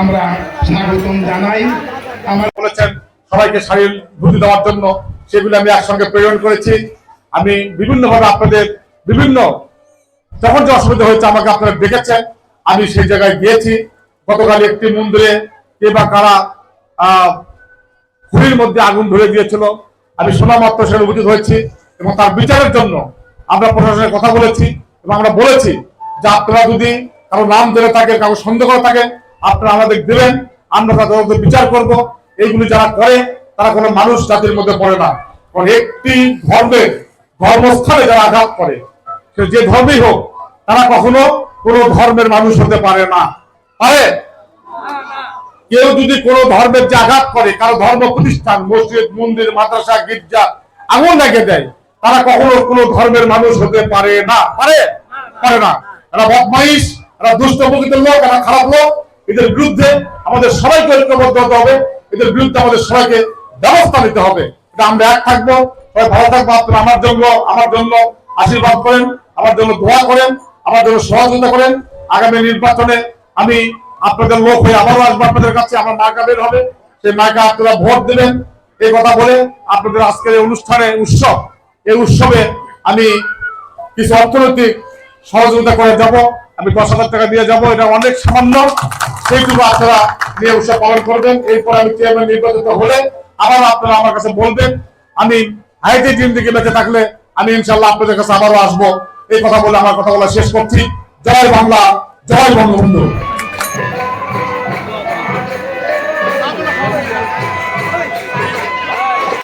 আমরা স্বাগতম জানাই। আমার বলেছেন সবাইকে শারীর বুদ্ধি দেওয়ার জন্য, সেগুলো আমি একসঙ্গে প্রেরণ করেছি। আমি বিভিন্নভাবে আপনাদের বিভিন্ন যখন যে অসুবিধা হয়েছে আমাকে আপনারা ডেকেছেন, আমি সেই জায়গায় গিয়েছি। গতকাল একটি মন্দিরে কে বা কারা খুঁড়ির মধ্যে আগুন ধরে গিয়েছিল, আমি শোনা মাত্র সেখানে উপস্থিত হয়েছি এবং তার বিচারের জন্য আমরা প্রশাসনের কথা বলেছি এবং আমরা বলেছি যে আপনারা যদি কারো নাম জেনে থাকে, কারো সন্দেহ করে থাকে, আপনারা আমাদের দেবেন, আমরা তাদের বিচার করব। এইগুলি যারা করে তারা কোনো মানুষ জাতির মধ্যে পড়ে না। কারণ একটি ধর্মের ধর্মস্থানে যারা আঘাত করে, সে যে ধর্মই হোক, তারা কখনো কোনো ধর্মের মানুষ হতে পারে না। পারে? কেউ যদি কোনো ধর্মের যে আঘাত করে, কারো ধর্ম প্রতিষ্ঠান, মসজিদ, মন্দির, মাদ্রাসা, গির্জা আগুন লাগিয়ে দেয়, তারা কখনো কোনো ধর্মের মানুষ হতে পারে না। পারে? পারে না। এরা বদমাইশ, এরা দুষ্ট প্রকৃতির লোক, এরা খারাপ লোক। এদের বিরুদ্ধে আমাদের সবাইকে ঐক্যবদ্ধ হতে হবে, এদের বিরুদ্ধে আমাদের সবাইকে ব্যবস্থা নিতে হবে। এটা আমরা এক থাকবো, সবাই ভালো থাকবো। আপনারা আমার জন্য আশীর্বাদ করেন, আমার জন্য দোয়া করেন, আমার জন্য সহযোগিতা করেন। আগামী নির্বাচনে আমি আপনাদের লোক হয়ে আবারও আসবো আপনাদের কাছে। আমার মার্কা বের হবে, সেই মার্কা আপনারা ভোট দেবেন। এই কথা বলে আপনাদের আজকের এই অনুষ্ঠানে এই উৎসবে আমি কিছু অর্থনৈতিক সহযোগিতা করে যাব। আমি 10,000 টাকা দিয়ে যাব, এটা অনেক সামান্য, সেইটুকু আপনারা নিয়ে উৎসব পালন করবেন। এরপর আমি চেয়ারম্যান নির্বাচিত হলে আবার আপনারা আমার কাছে বলবেন। আমি হাইতে টিম দিকে বেঁচে থাকলে আমি ইনশাল্লাহ আপনাদের কাছে আবারও আসবো। এই কথা বলে আমার কথা বলা শেষ করছি। জয় বাংলা, জয় বঙ্গবন্ধু।